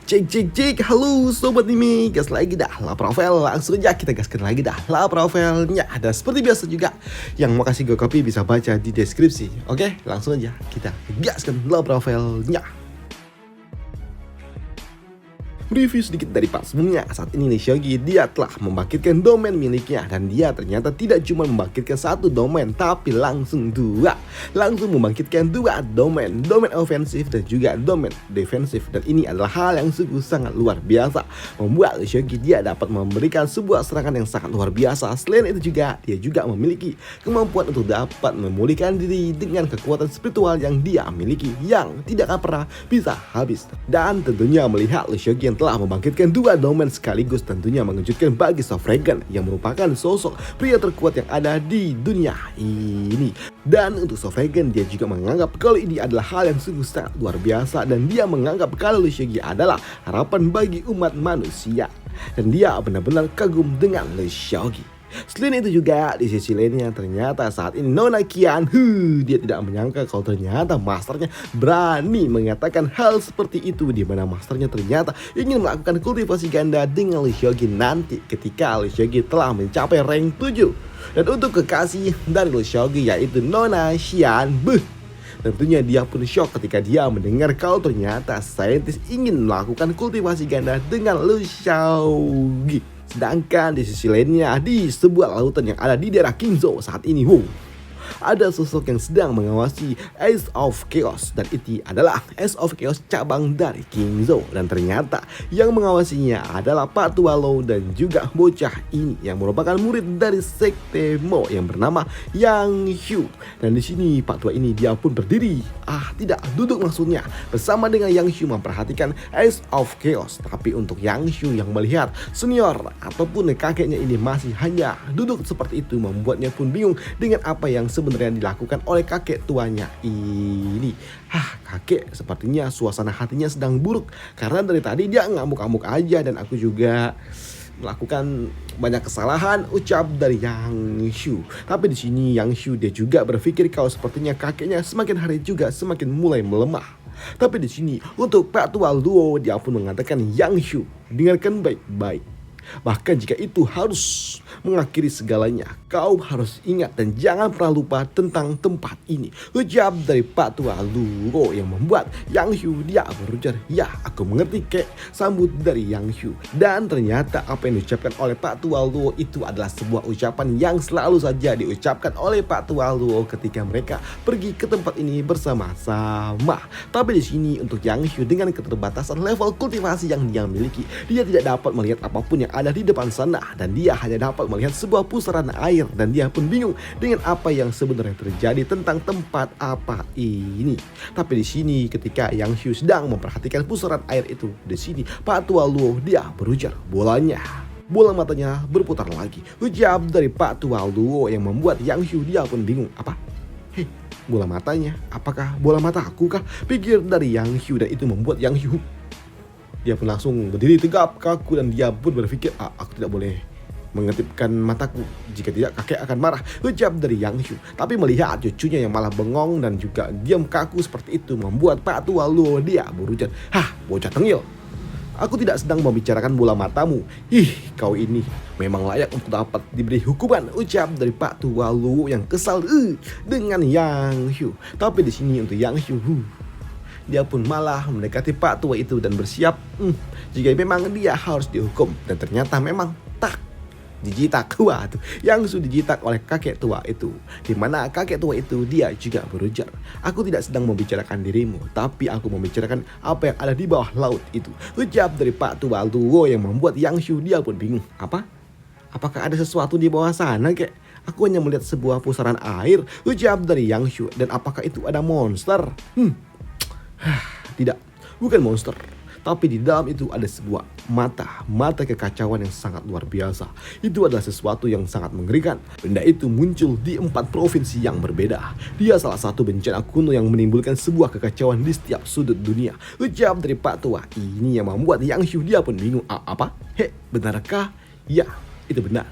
Cek, halo sobat anime, gas lagi dah lah profil, langsung aja kita gaskan lagi dah lah profilnya. Dan seperti biasa juga, yang mau kasih gue copy bisa baca di deskripsi. Oke, langsung aja kita gaskan lah profilnya. Review sedikit dari part sebelumnya. Saat ini Lee Seok-gi dia telah membangkitkan domain miliknya, dan dia ternyata tidak cuma membangkitkan satu domain tapi langsung membangkitkan dua domain ofensif dan juga domain defensif. Dan ini adalah hal yang sungguh sangat luar biasa, membuat Lee Seok-gi dia dapat memberikan sebuah serangan yang sangat luar biasa. Selain itu juga dia juga memiliki kemampuan untuk dapat memulihkan diri dengan kekuatan spiritual yang dia miliki yang tidak akan pernah bisa habis. Dan tentunya melihat Lee Seok-gi telah membangkitkan dua domain sekaligus tentunya mengejutkan bagi Sofragan yang merupakan sosok pria terkuat yang ada di dunia ini. Dan untuk Sofragan dia juga menganggap kalau ini adalah hal yang sungguh sangat luar biasa, dan dia menganggap kalau Lee Seok-gi adalah harapan bagi umat manusia, dan dia benar-benar kagum dengan Lee Seok-gi. Selain itu juga di sisi lainnya ternyata saat ini Nona Kian dia tidak menyangka kalau ternyata masternya berani mengatakan hal seperti itu, di mana masternya ternyata ingin melakukan kultivasi ganda dengan Lee Seok-gi nanti ketika Lee Seok-gi telah mencapai rank 7. Dan untuk kekasih dari Lee Seok-gi yaitu Nona Xian, tentunya dia pun shock ketika dia mendengar kalau ternyata saintis ingin melakukan kultivasi ganda dengan Lee Seok-gi. Sedangkan di sisi lainnya, di sebuah lautan yang ada di daerah Kingzhou saat ini, ada sosok yang sedang mengawasi Ace of Chaos, dan itu adalah Ace of Chaos cabang dari Kingzhou. Dan ternyata yang mengawasinya adalah Pak Tua Lo dan juga bocah ini yang merupakan murid dari Sekte Mo yang bernama Yang Xiu. Dan di sini Pak Tua ini dia pun berdiri, tidak duduk maksudnya, bersama dengan Yang Xiu memperhatikan Ace of Chaos. Tapi untuk Yang Xiu yang melihat senior ataupun kakeknya ini masih hanya duduk seperti itu, membuatnya pun bingung dengan apa yang sebenarnya dilakukan oleh kakek tuanya ini. Kakek sepertinya suasana hatinya sedang buruk karena dari tadi dia ngamuk-ngamuk aja, dan aku juga melakukan banyak kesalahan, ucap dari Yang Xiu. Tapi di sini Yang Xiu dia juga berpikir kalau sepertinya kakeknya semakin hari juga semakin mulai melemah. Tapi di sini untuk Pak Tua Luo dia pun mengatakan, Yang Xiu, dengarkan baik-baik. Bahkan jika itu harus mengakhiri segalanya, kau harus ingat dan jangan pernah lupa tentang tempat ini, ucap dari Pak Tua Luo yang membuat Yang Xiu dia berujar, ya aku mengerti kek, sambut dari Yang Xiu. Dan ternyata apa yang diucapkan oleh Pak Tua Luo itu adalah sebuah ucapan yang selalu saja diucapkan oleh Pak Tua Luo ketika mereka pergi ke tempat ini bersama-sama. Tapi di sini untuk Yang Xiu dengan keterbatasan level kultivasi yang dia miliki, dia tidak dapat melihat apapun yang ada di depan sana, dan dia hanya dapat melihat sebuah pusaran air, dan dia pun bingung dengan apa yang sebenarnya terjadi tentang tempat apa ini. Tapi di sini ketika Yang Xiu sedang memperhatikan pusaran air itu, di sini Pak Tua Luo dia berujar, bola matanya berputar lagi, ucap dari Pak Tua Luo yang membuat Yang Xiu dia pun bingung. Bola matanya, apakah bola mata aku kah? Pikir dari Yang Xiu, dan itu membuat Yang Xiu dia pun langsung berdiri tegap kaku, dan dia pun berpikir, aku tidak boleh mengedipkan mataku, jika tidak kakek akan marah, ucap dari Yang Xiu. Tapi melihat cucunya yang malah bengong dan juga diam kaku seperti itu, membuat Pak Tua Luo dia berujar, bocah tengil, aku tidak sedang membicarakan bola matamu. Kau ini memang layak untuk dapat diberi hukuman, ucap dari Pak Tua Luo yang kesal dengan Yang Xiu. Tapi di sini untuk Yang Xiu, dia pun malah mendekati Pak Tua itu dan bersiap jika memang dia harus dihukum. Dan ternyata memang dijitak. Yang sudah dijitak oleh kakek tua itu, dimana kakek tua itu dia juga berujar, aku tidak sedang membicarakan dirimu, tapi aku membicarakan apa yang ada di bawah laut itu, ucap dari Pak Tua Luo yang membuat Yang Xiu dia pun bingung. Apakah ada sesuatu di bawah sana kek? Aku hanya melihat sebuah pusaran air, ucap dari Yang Xiu. Dan apakah itu ada monster? Tidak, bukan monster. Tapi di dalam itu ada sebuah mata kekacauan yang sangat luar biasa. Itu adalah sesuatu yang sangat mengerikan. Benda itu muncul di 4 provinsi yang berbeda. Dia salah satu bencana kuno yang menimbulkan sebuah kekacauan di setiap sudut dunia, ucap dari Pak Tua ini yang membuat Yang Xiu dia pun bingung. Benarkah? Ya, itu benar.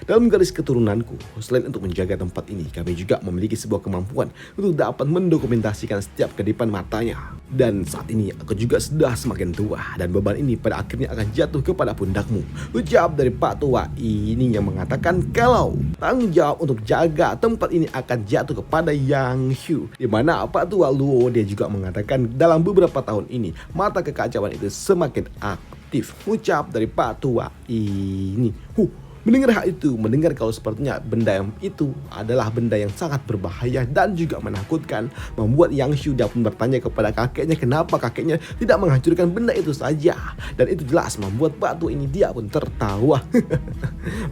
Dalam garis keturunanku, selain untuk menjaga tempat ini, kami juga memiliki sebuah kemampuan untuk dapat mendokumentasikan setiap kedipan matanya. Dan saat ini aku juga sudah semakin tua dan beban ini pada akhirnya akan jatuh kepada pundakmu. Ucap dari Pak Tua ini yang mengatakan kalau tanggung jawab untuk jaga tempat ini akan jatuh kepada Yang Hu. Di mana Pak Tua Luo dia juga mengatakan dalam beberapa tahun ini mata kekacauan itu semakin aktif. Ucap dari Pak Tua ini. Mendengar hal itu, mendengar kalau sepertinya benda yang itu adalah benda yang sangat berbahaya dan juga menakutkan, membuat Yang Shu pun bertanya kepada kakeknya kenapa kakeknya tidak menghancurkan benda itu saja. Dan itu jelas membuat batu ini dia pun tertawa.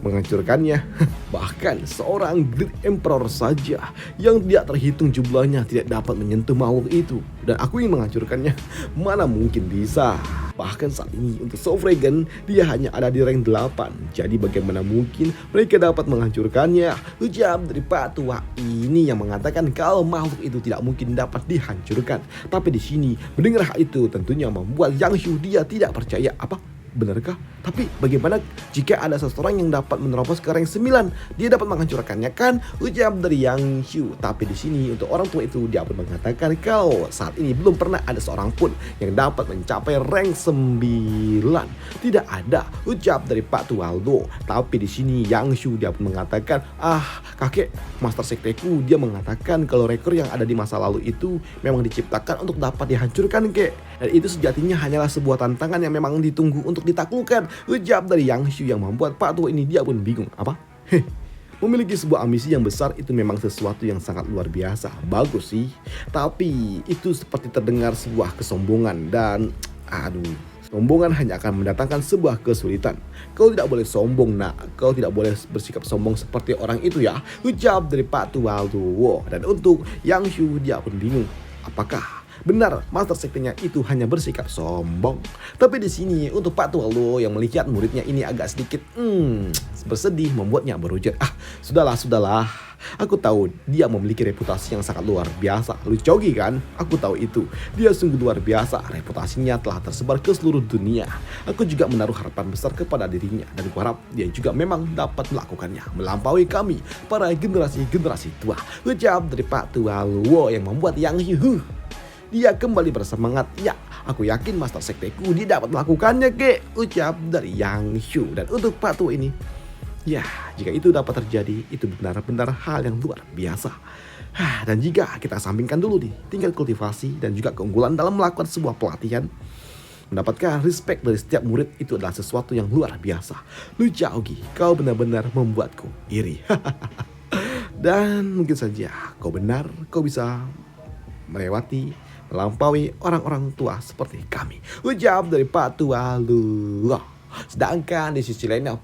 Menghancurkannya. Bahkan seorang Great Emperor saja yang tidak terhitung jumlahnya tidak dapat menyentuh makhluk itu. Dan aku ingin menghancurkannya. Mana mungkin bisa. Bahkan saat ini untuk Sovereign dia hanya ada di rank 8. Jadi bagaimana mungkin mereka dapat menghancurkannya? Ucap dari Pak Tua ini yang mengatakan kalau makhluk itu tidak mungkin dapat dihancurkan. Tapi di sini mendengar hal itu tentunya membuat Yang Shu dia tidak percaya. Apa? Benarkah? Tapi bagaimana jika ada seseorang yang dapat menerobos ke rank 9? Dia dapat menghancurkannya kan? Ucap dari Yang Shu. Tapi di sini untuk orang tua itu dia pun mengatakan kalau saat ini belum pernah ada seorang pun yang dapat mencapai rank 9. Tidak ada. Ucap dari Pak Tualdo. Tapi di sini Yang Shu dia pun mengatakan, kakek, master sekteku dia mengatakan kalau rekor yang ada di masa lalu itu memang diciptakan untuk dapat dihancurkan, kek. Dan itu sejatinya hanyalah sebuah tantangan yang memang ditunggu untuk ditaklukkan. Ucap dari Yang Shu yang membuat Pak Tua ini dia pun bingung. Apa? Memiliki sebuah ambisi yang besar itu memang sesuatu yang sangat luar biasa. Bagus sih. Tapi itu seperti terdengar sebuah kesombongan dan sombongan hanya akan mendatangkan sebuah kesulitan. Kau tidak boleh sombong, nak. Kau tidak boleh bersikap sombong seperti orang itu ya. Ucap dari Pak Tua Luo. Dan untuk Yang Shu dia pun bingung. Apakah benar master sektenya itu hanya bersikap sombong? Tapi di sini untuk Pak Tua Luo yang melihat muridnya ini agak sedikit bersedih membuatnya berujar, sudahlah. Aku tahu dia memiliki reputasi yang sangat luar biasa. Lu Chogi kan? Aku tahu itu. Dia sungguh luar biasa. Reputasinya telah tersebar ke seluruh dunia. Aku juga menaruh harapan besar kepada dirinya. Dan kuharap dia juga memang dapat melakukannya. Melampaui kami, para generasi-generasi tua. Ucap dari Pak Tua Luo yang membuat Yang Hu dia kembali bersemangat. Ya, aku yakin master sekteku dia dapat melakukannya, kek. Ucap dari Yang Shu. Dan untuk Pak Tua ini, ya, jika itu dapat terjadi, itu benar-benar hal yang luar biasa. Dan jika kita sampingkan dulu nih tingkat kultivasi dan juga keunggulan dalam melakukan sebuah pelatihan, mendapatkan respect dari setiap murid itu adalah sesuatu yang luar biasa. Lu Chaogi, kau benar-benar membuatku iri. Dan mungkin saja kau benar, kau bisa melampaui orang-orang tua seperti kami. Ucap dari Pak Tua Luo. Sedangkan di sisi lainnya,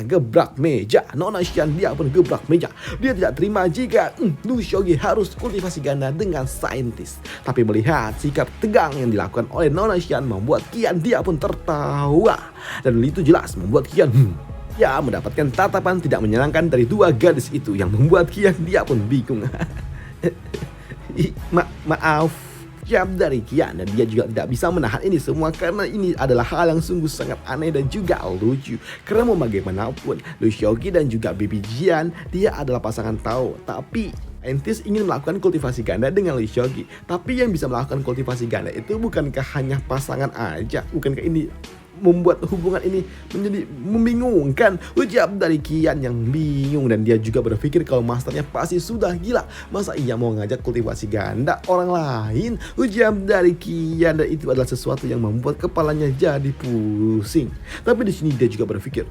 gebrak meja. Nona Xian dia pun gebrak meja. Dia tidak terima jika Lu Shogi harus kultivasi ganda dengan saintis. Tapi melihat sikap tegang yang dilakukan oleh Nona Xian membuat Qian dia pun tertawa. Dan itu jelas membuat Qian mendapatkan tatapan tidak menyenangkan dari dua gadis itu yang membuat Qian dia pun bingung. Maaf, jam dari Qian, dan dia juga tidak bisa menahan ini semua karena ini adalah hal yang sungguh sangat aneh dan juga lucu. Karena mau bagaimanapun, Lu Shogi dan juga Bibi Jian dia adalah pasangan Tao, tapi Entis ingin melakukan kultivasi ganda dengan Lu Shogi. Tapi yang bisa melakukan kultivasi ganda itu bukankah hanya pasangan aja? Bukankah ini membuat hubungan ini menjadi membingungkan? Ucap dari Qian yang bingung, dan dia juga berpikir kalau masternya pasti sudah gila. Masa ia mau ngajak kultivasi ganda orang lain? Ucap dari Qian, dan itu adalah sesuatu yang membuat kepalanya jadi pusing. Tapi di sini dia juga berpikir,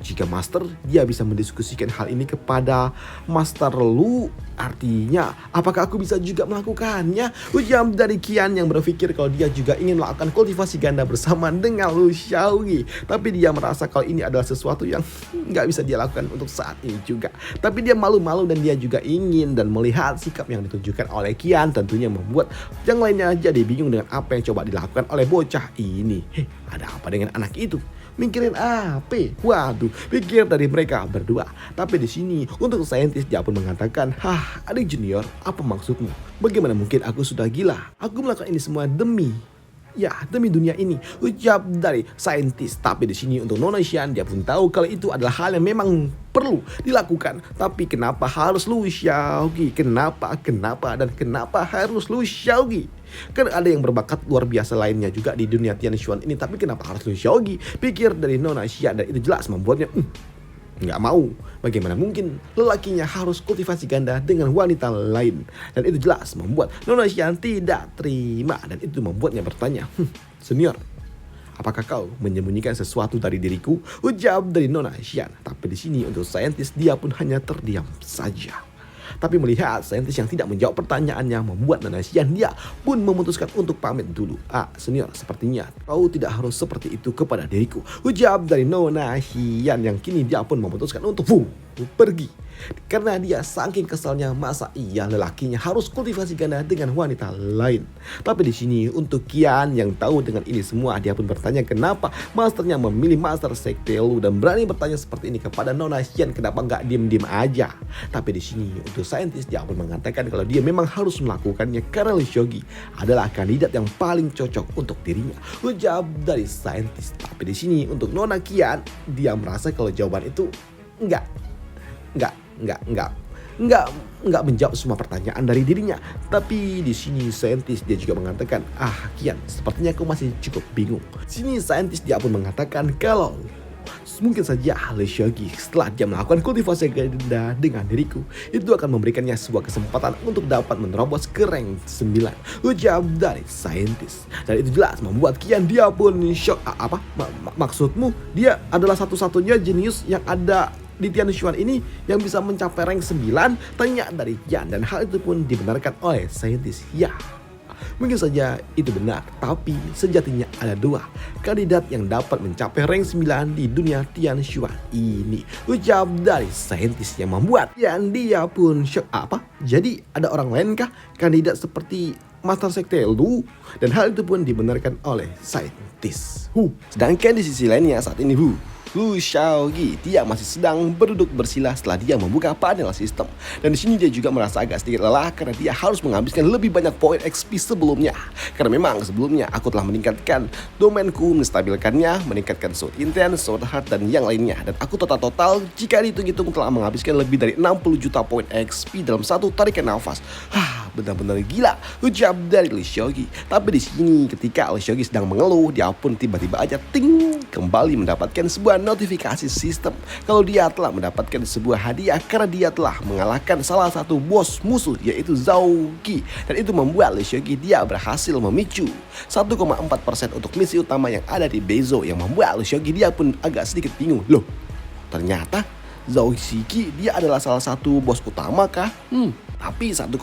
jika master dia bisa mendiskusikan hal ini kepada Master Lu, artinya apakah aku bisa juga melakukannya? Ucap dari Qian yang berpikir kalau dia juga ingin melakukan kultivasi ganda bersama dengan Lu Xiaogi. Tapi dia merasa kalau ini adalah sesuatu yang nggak bisa dia lakukan untuk saat ini juga. Tapi dia malu-malu dan dia juga ingin, dan melihat sikap yang ditunjukkan oleh Qian tentunya membuat yang lainnya jadi bingung dengan apa yang coba dilakukan oleh bocah ini. Ada apa dengan anak itu? Mikirin apa? Waduh, pikir dari mereka berdua. Tapi di sini untuk saintis dia pun mengatakan, adik junior, apa maksudmu? Bagaimana mungkin aku sudah gila? Aku melakukan ini semua demi dunia ini. Ucap dari saintis. Tapi di sini untuk Nona Xian dia pun tahu kalau itu adalah hal yang memang perlu dilakukan. Tapi kenapa harus Lu Xiaogi? Kenapa dan kenapa harus Lu Xiaogi? Kan ada yang berbakat luar biasa lainnya juga di dunia Tian Xuan ini, tapi kenapa harus Liu Xiaoqi? Pikir dari Nona Xia, dan itu jelas membuatnya nggak mau. Bagaimana mungkin lelakinya harus kultivasi ganda dengan wanita lain? Dan itu jelas membuat Nona Xia tidak terima, dan itu membuatnya bertanya, senior, apakah kau menyembunyikan sesuatu dari diriku? Ujar dari Nona Xia. Tapi di sini untuk saintis dia pun hanya terdiam saja. Tapi melihat saintis yang tidak menjawab pertanyaannya membuat Nona Xia, dia pun memutuskan untuk pamit dulu. Senior, sepertinya kau tidak harus seperti itu kepada diriku. Ujar dari Nona Xia yang kini dia pun memutuskan untuk pergi. Karena dia saking kesalnya, masa iya lelakinya harus kultivasi ganda dengan wanita lain. Tapi di sini untuk Qian yang tahu dengan ini semua, dia pun bertanya kenapa masternya memilih master sekte Lu dan berani bertanya seperti ini kepada Nona Xian, kenapa nggak diem-diem aja. Tapi di sini untuk saintis dia pun mengatakan kalau dia memang harus melakukannya karena Liu Xiaoqi adalah kandidat yang paling cocok untuk dirinya. Ujar dari saintis. Tapi di sini untuk Nona Qian, dia merasa kalau jawaban itu enggak menjawab semua pertanyaan dari dirinya. Tapi di sini saintis dia juga mengatakan, Qian, sepertinya kau masih cukup bingung. Sini saintis dia pun mengatakan kalau mungkin saja Liu Xiaoqi setelah dia melakukan kultivasi ganda dengan diriku, itu akan memberikannya sebuah kesempatan untuk dapat menerobos ke rank 9. Ujar dari saintis. Dan itu jelas membuat Qian dia pun shock. Maksudmu dia adalah satu-satunya jenius yang ada di Tian Xuan ini yang bisa mencapai rank 9? Tanya dari Qian, dan hal itu pun dibenarkan oleh saintis. Ya, mungkin saja itu benar, tapi sejatinya ada dua kandidat yang dapat mencapai rank 9 di dunia Tian Xuan ini. Ucap dari saintis yang membuat Qian dia pun shock. Jadi ada orang lain kah kandidat seperti Master Sekte Lu? Dan hal itu pun dibenarkan oleh saintis. Sedangkan di sisi lainnya saat ini Liu Xiaoqi dia masih sedang berduduk bersila setelah dia membuka panel sistem. Dan di sini dia juga merasa agak sedikit lelah karena dia harus menghabiskan lebih banyak poin XP sebelumnya. Karena memang sebelumnya aku telah meningkatkan domainku, menstabilkannya, meningkatkan Sword Intense, Sword Heart, dan yang lainnya. Dan aku total jika dihitung-hitung telah menghabiskan lebih dari 60 juta poin XP dalam satu tarikan nafas. Benar-benar gila, ucap dari Liu Xiaoqi. Tapi di sini ketika Liu Xiaoqi sedang mengeluh, dia pun tiba-tiba aja kembali mendapatkan sebuah notifikasi sistem kalau dia telah mendapatkan sebuah hadiah karena dia telah mengalahkan salah satu bos musuh yaitu Zhao Qi. Dan itu membuat Liu Xiaoqi dia berhasil memicu 1,4% untuk misi utama yang ada di Beizhou, yang membuat Liu Xiaoqi dia pun agak sedikit bingung. Loh, ternyata Zhao Qi dia adalah salah satu bos utama kah? Tapi 1,4%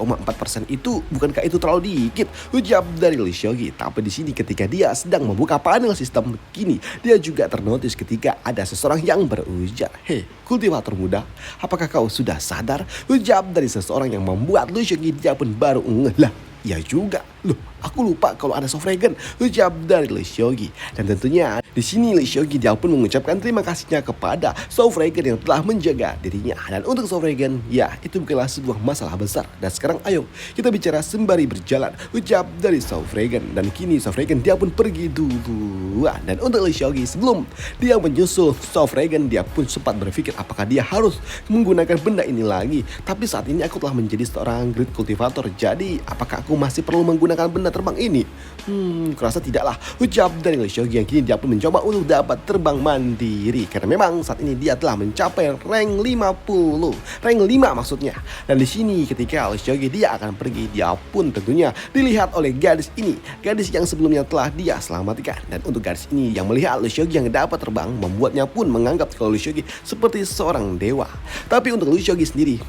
itu, bukankah itu terlalu dikit? Ucap dari Liu Xiaoqi. Tapi di sini ketika dia sedang membuka panel sistem kini, dia juga ternotis ketika ada seseorang yang berujar, "Hei, kultivator muda, apakah kau sudah sadar?" Ucap dari seseorang yang membuat Liu Xiaoqi dia pun baru ngeh lah. Ya juga, loh, aku lupa kalau ada Soft Dragon, ucap dari Liu Xiaoqi. Dan tentunya di sini Liu Xiaoqi dia pun mengucapkan terima kasihnya kepada Soft Dragon yang telah menjaga dirinya. Dan untuk Soft Dragon, ya itu bukanlah sebuah masalah besar. Dan sekarang ayo kita bicara sembari berjalan, ucap dari Soft Dragon. Dan kini Soft Dragon dia pun pergi duluan. Dan untuk Liu Xiaoqi sebelum dia menyusul Soft Dragon, dia pun sempat berpikir apakah dia harus menggunakan benda ini lagi. Tapi saat ini aku telah menjadi seorang Great Cultivator, jadi apakah aku masih perlu menggunakan benda terbang ini? Kurasa tidaklah, ucap dari Liu Xiaoqi yang kini dia pun mencoba untuk dapat terbang mandiri. Karena memang saat ini dia telah mencapai rank 50, rank 5 maksudnya. Dan di sini ketika Liu Xiaoqi dia akan pergi, dia pun tentunya dilihat oleh gadis ini, gadis yang sebelumnya telah dia selamatkan. Dan untuk gadis ini yang melihat Liu Xiaoqi yang dapat terbang, membuatnya pun menganggap kalau Liu Xiaoqi seperti seorang dewa. Tapi untuk Liu Xiaoqi sendiri,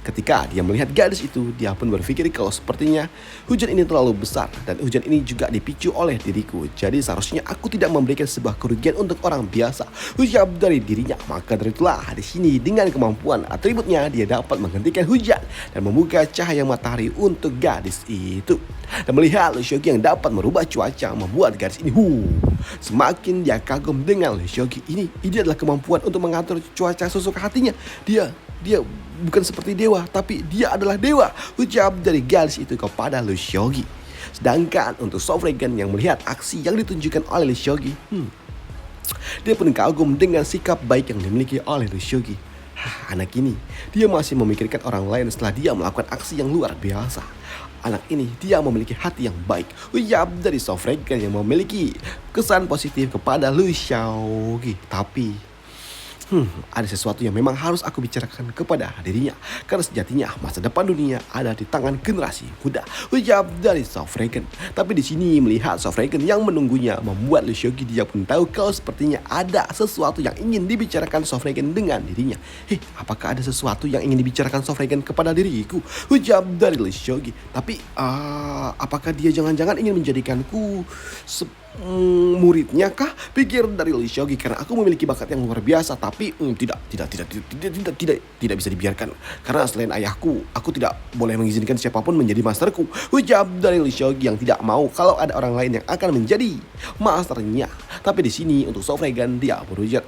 ketika dia melihat gadis itu, dia pun berpikir kalau sepertinya hujan ini terlalu besar dan hujan ini juga dipicu oleh diriku. Jadi seharusnya aku tidak memberikan sebuah kerugian untuk orang biasa, ucap dari dirinya. Maka dari itulah di sini dengan kemampuan atributnya dia dapat menghentikan hujan dan membuka cahaya matahari untuk gadis itu. Dan melihat Liu Xiaoqi yang dapat merubah cuaca, membuat gadis ini semakin dia kagum dengan Liu Xiaoqi ini. Ini adalah kemampuan untuk mengatur cuaca sesuka hatinya. Dia bukan seperti dewa, tapi dia adalah dewa, ucap dari gadis itu kepada Liu Xiaoqi. Sedangkan untuk Soft Dragon yang melihat aksi yang ditunjukkan oleh Liu Xiaoqi, dia pun kagum dengan sikap baik yang dimiliki oleh Liu Xiaoqi. Anak ini, dia masih memikirkan orang lain setelah dia melakukan aksi yang luar biasa. anak ini dia memiliki hati yang baik. Yap, dari Sofragan yang memiliki kesan positif kepada Lu Xiaogi. Tapi ada sesuatu yang memang harus aku bicarakan kepada dirinya. Karena sejatinya masa depan dunia ada di tangan generasi muda. Ucap dari Sofragan. Tapi di sini melihat Sofragan yang menunggunya membuat Lu Xiaogi dia pun tahu kalau sepertinya ada sesuatu yang ingin dibicarakan Sofragan dengan dirinya. Apakah ada sesuatu yang ingin dibicarakan Sofragan kepada diriku? Ucap dari Lu Xiaogi. Tapi apakah dia jangan-jangan ingin menjadikanku muridnya kah? Pikir dari Lu Xiaogi, karena aku memiliki bakat yang luar biasa. Tapi tidak bisa dibiarkan, karena selain ayahku, aku tidak boleh mengizinkan siapapun menjadi masterku. Ucap dari Lu Xiaogi yang tidak mau kalau ada orang lain yang akan menjadi masternya. Tapi di sini untuk Sofragan dia berujar,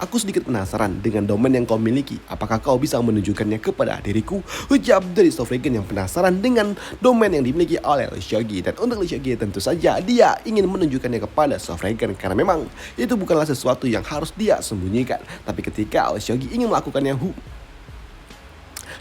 aku sedikit penasaran dengan domain yang kau miliki. Apakah kau bisa menunjukkannya kepada diriku? Ucap dari Sofragan yang penasaran dengan domain yang dimiliki oleh Lu Xiaogi. Dan untuk Lu Xiaogi tentu saja dia ingin menunjukkannya kepada Sofragan, karena memang itu bukanlah sesuatu yang harus dia sembunyikan. Tapi ketika Lu Xiaogi ingin melakukannya,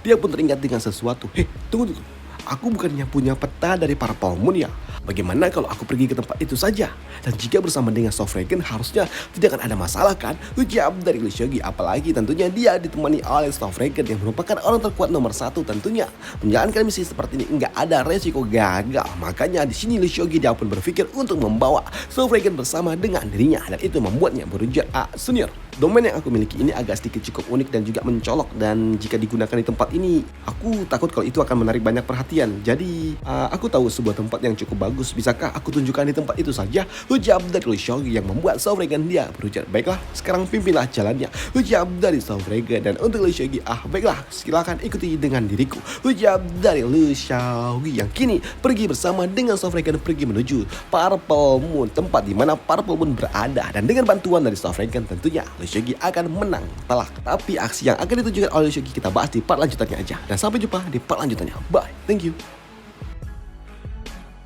dia pun teringat dengan sesuatu. Tunggu. Aku bukannya punya peta dari para Moon ya? Bagaimana kalau aku pergi ke tempat itu saja? Dan jika bersama dengan Sofragan harusnya tidak akan ada masalah kan? Ucap dari Lu Xiaogi. Apalagi tentunya dia ditemani oleh Sofragan yang merupakan orang terkuat nomor 1 tentunya. Menjalankan misi seperti ini enggak ada resiko gagal. Makanya di sini Lu Xiaogi dia pun berpikir untuk membawa Sofragan bersama dengan dirinya. Dan itu membuatnya berujar, Senior, domain yang aku miliki ini agak sedikit cukup unik dan juga mencolok. Dan jika digunakan di tempat ini, aku takut kalau itu akan menarik banyak perhatian. Jadi aku tahu sebuah tempat yang cukup bagus. Bisakah aku tunjukkan di tempat itu saja? Ucap dari Lu Xiaogi yang membuat Sofragan dia berujar, baiklah, sekarang pimpinlah jalannya. Ucap dari Sofragan. Dan untuk Lu Xiaogi, baiklah, silakan ikuti dengan diriku. Ucap dari Lu Xiaogi yang kini pergi bersama dengan Sofragan pergi menuju Purple Moon, tempat di mana Purple Moon berada. Dan dengan bantuan dari Sofragan tentunya Lu Xiaogi akan menang telak. Tapi aksi yang akan ditunjukkan oleh Lu Xiaogi kita bahas di part lanjutannya aja. Dan sampai jumpa di part lanjutannya. Bye, thank you.